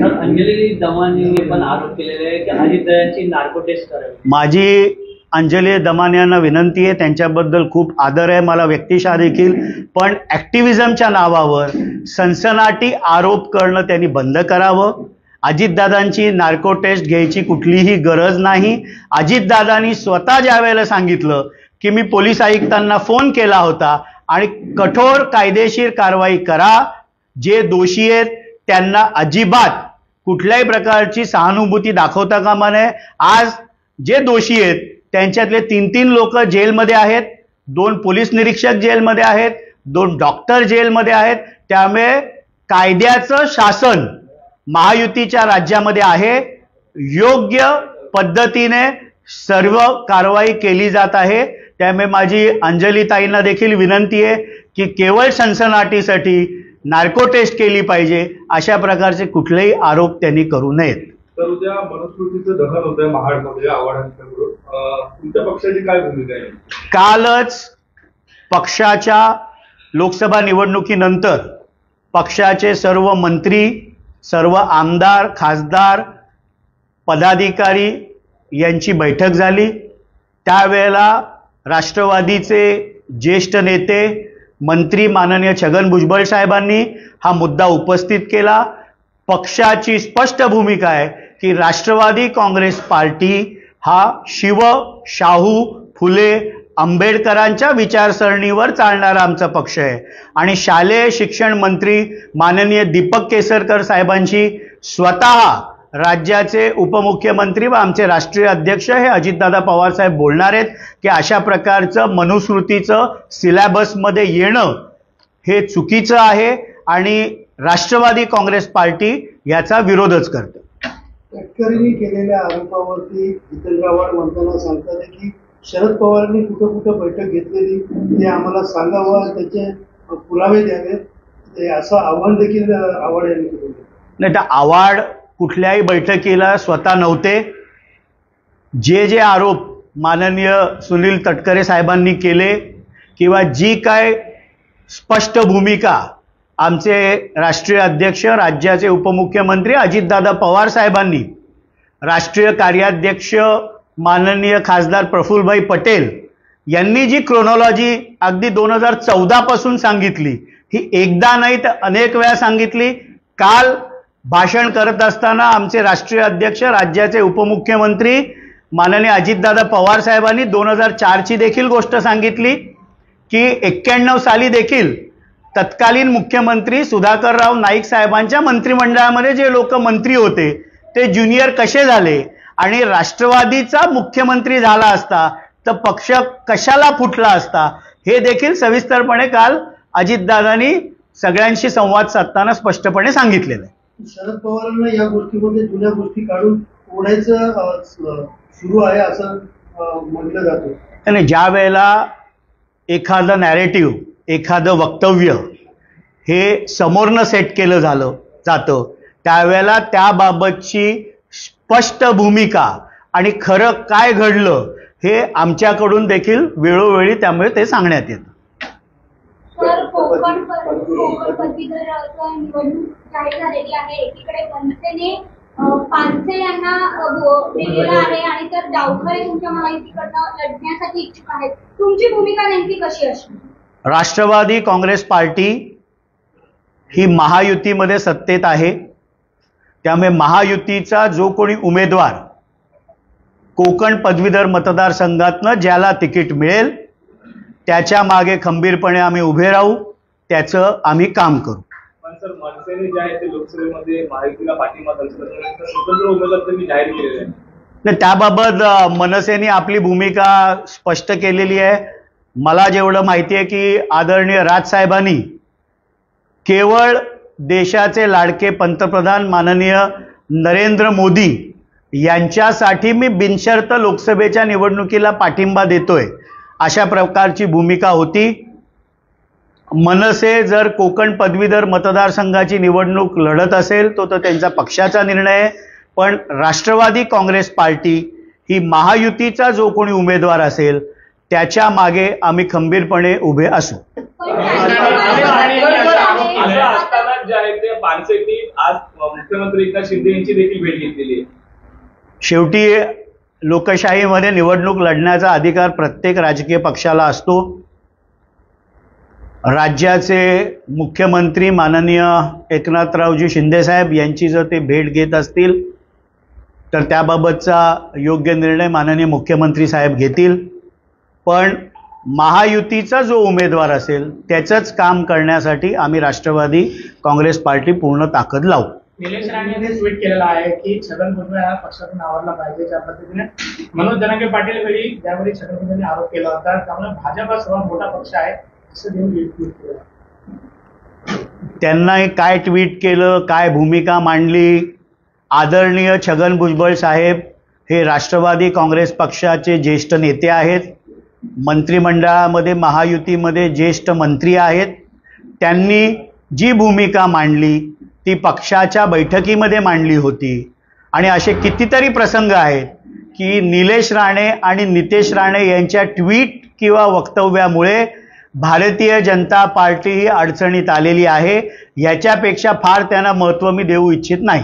तर अंजली दमानीने पण आरोप केलेले आहे की अजितदादांची नार्को टेस्ट करावी। माझी अंजली दमानी यांना विनंती आहे, त्यांच्याबद्दल खूप आदर आहे मला व्यक्तिशः देखील, पण ॲक्टिव्हिजमच्या नावावर सनसनाटी आरोप करणं त्यांनी बंद करावं। अजितदादांची नार्को टेस्ट घ्यायची कुठलीही गरज नाही। अजितदादांनी स्वतः ज्या वेळेला सांगितलं की मी पोलीस आयुक्तांना फोन केला होता आणि कठोर कायदेशीर कारवाई करा, जे दोषी आहेत त्यांना अजिबात कुठल्याही प्रकारची सहानुभूती दाखवता कामा नये। आज जे दोषी आहेत त्यांच्यातले 3 लोक जेलमध्ये आहेत, 2 पोलीस निरीक्षक जेलमध्ये आहेत, 2 डॉक्टर जेलमध्ये आहेत। त्यामुळे कायद्याचं शासन महायुतीच्या राज्यामध्ये आहे, योग्य पद्धतीने सर्व कारवाई केली जात आहे। त्यामुळे माझी अंजलीताईंना देखील विनंती आहे की केवळ सनसनाटीसाठी नार्को टेस्ट केली पाहिजे, अशा प्रकारचे कुठलेही आरोप त्यांनी करू नयेत। तर उद्या मनुस्मृतीचं दहन होतंय महाडमध्ये आव्हाडांच्याकडून, तुमच्या पक्षाची काय भूमिका आहे? कालच पक्षाच्या लोकसभा निवडणुकीनंतर पक्षाचे सर्व मंत्री, सर्व आमदार, खासदार, पदाधिकारी यांची बैठक झाली। त्यावेळेला राष्ट्रवादीचे ज्येष्ठ नेते मंत्री माननीय छगन भुजबळ साहेबांनी हा मुद्दा उपस्थित केला। पक्षाची स्पष्ट भूमिका आहे की राष्ट्रवादी काँग्रेस पार्टी हा शिव, शाहू, फुले, आंबेडकरांच्या विचारसरणीवर चालणारा आमचा पक्ष आहे आणि शालेय शिक्षण मंत्री माननीय दीपक केसरकर साहेबांशी स्वतः राज्याचे उपमुख्यमंत्री व आमचे राष्ट्रीय अध्यक्ष हे अजितदादा पवार साहेब बोलणार आहेत की अशा प्रकारचं मनुस्मृतीचं सिलेबसमध्ये येणं हे चुकीचं आहे आणि राष्ट्रवादी काँग्रेस पार्टी याचा विरोधच करते। तटकरेंनी केलेल्या आरोपावरती जितेंद्र आव्हाड म्हणताना सांगतात की शरद पवारांनी कुठं बैठक घेतलेली ते आम्हाला सांगावं आणि त्याचे पुरावे द्यावेत, असं आव्हान देखील आव्हाड यांनी केलं। नाही, तर आव्हाड कुठल्याही बैठकीला स्वतः नव्हते। जे आरोप माननीय सुनील तटकरे साहेबांनी केले किंवा जी काय स्पष्ट भूमिका आमचे राष्ट्रीय अध्यक्ष, राज्याचे उपमुख्यमंत्री अजितदादा पवार साहेबांनी, राष्ट्रीय कार्याध्यक्ष माननीय खासदार प्रफुल्लभाई पटेल यांनी जी क्रोनॉलॉजी अगदी 2014 पासून सांगितली, ही एकदा नाही तर अनेक वेळा सांगितली। काल भाषण करत असताना आमचे राष्ट्रीय अध्यक्ष, राज्याचे उपमुख्यमंत्री माननीय अजितदादा पवार साहेबांनी 2004 ची देखील गोष्ट सांगितली की 91 साली देखील तत्कालीन मुख्यमंत्री सुधाकरराव नाईक साहेबांच्या मंत्रिमंडळामध्ये जे लोक मंत्री होते ते ज्युनियर कसे झाले आणि राष्ट्रवादीचा मुख्यमंत्री झाला असता तर पक्ष कशाला फुटला असता, हे देखील सविस्तरपणे काल अजितदादांनी सगळ्यांशी संवाद साधताना स्पष्टपणे सांगितलेलं आहे। शरद पवारांना या गोष्टीमध्ये जुन्या गोष्टी काढून ओढायचं सुरू आहे असं म्हटलं जातं। आणि ज्या वेळेला एखादं नॅरेटिव्ह, एखादं वक्तव्य हे समोरनं सेट केलं जातं त्यावेळेला त्याबाबतची स्पष्ट भूमिका आणि खरं काय घडलं हे आमच्याकडून देखील वेळोवेळी त्यामुळे ते सांगण्यात येतं। सर, कोकण पदवीधर निवडणूक जाहीर झालेली आहे। एकीकडे मनसेने पानसे यांना दिलेला आहे आणि तर डावखरे तुमच्या माहितीकडनं लढण्यासाठी इच्छुक आहेत, तुमची भूमिका नेमकी कशी असणार? राष्ट्रवादी काँग्रेस पार्टी ही महायुतीमध्ये सत्तेत आहे, त्यामुळे महायुतीचा जो कोणी उमेदवार कोकण पदवीधर मतदारसंघातनं ज्याला तिकीट मिळेल त्याच्या मागे खंबीरपणे आम्ही उभे राहू, त्याचं आम्ही काम करू। पण सर, मनसेने जे आहे ते लोकसभेमध्ये महायुतीला पाठिंबा दर्शवतो, स्वतंत्र उमेदवार त्यांनी जाहीर केलेले आहे। नाही, त्याबाबत मनसेने आपली भूमिका स्पष्ट केलेली आहे। मला जेवढं माहिती आहे की आदरणीय राजसाहेबांनी केवळ देशाचे लाडके पंतप्रधान माननीय नरेंद्र मोदी यांच्यासाठी मी बिनशर्त लोकसभेच्या निवडणुकीला पाठिंबा देतोय अशा प्रकारची भूमिका होती। मनसे जर कोकण पदवीधर मतदारसंघाची निवडणूक लढत असेल तो त्यांचा पक्षाचा निर्णय आहे, पण राष्ट्रवादी काँग्रेस पार्टी ही महायुतीचा जो कोणी उमेदवार असेल त्याच्या मागे आम्ही खंबीरपणे उभे असू। गायकवाड जे आहेत ते पानसेंनी आज मुख्यमंत्री एकनाथ शिंदे यांची देखील भेट घेतलेली आहे. शेवटी लोकशाहीमध्ये निवडणूक लढण्याचा अधिकार प्रत्येक राजकीय पक्षाला असतो. राज्याचे मुख्यमंत्री माननीय एकनाथरावजी शिंदेसाहेब यांची जर ते भेट घेत असतील तर त्याबाबतचा योग्य निर्णय माननीय मुख्यमंत्री साहेब घेतील. पण महायुतीचा जो उमेदवार असेल त्याचंच काम करण्यासाठी आम्ही राष्ट्रवादी काँग्रेस पार्टी पूर्ण ताकद लावू. निलेश राणेंनी ट्विट केलेलं आहे की छगन भुजबळ हा पक्षातून आवरला पाहिजे. ज्या पद्धतीने मनोज जरांगे पाटील वेळी त्यावेळी छगन भुजबळांनी आरोप केला होता, त्यामुळे भाजप हा सर्वात मोठा पक्ष आहे असं देऊन ट्विट केलं. त्यांना काय ट्विट केलं, काय भूमिका मांडली. आदरणीय छगन भुजबळ साहेब हे राष्ट्रवादी काँग्रेस पक्षाचे ज्येष्ठ नेते आहेत. मंत्रिमंडळामध्ये महायुतीमध्ये ज्येष्ठ मंत्री आहेत. त्यांनी जी भूमिका मांडली ती पक्षाच्या बैठकीमध्ये मांडली होती. आणि असे कितीतरी प्रसंग आहेत की निलेश राणे आणि नितेश राणे यांच्या ट्विट किंवा वक्तव्यामुळे भारतीय जनता पार्टी ही अडचणीत आलेली आहे. याच्यापेक्षा फार त्यांना महत्त्व मी देऊ इच्छित नाही.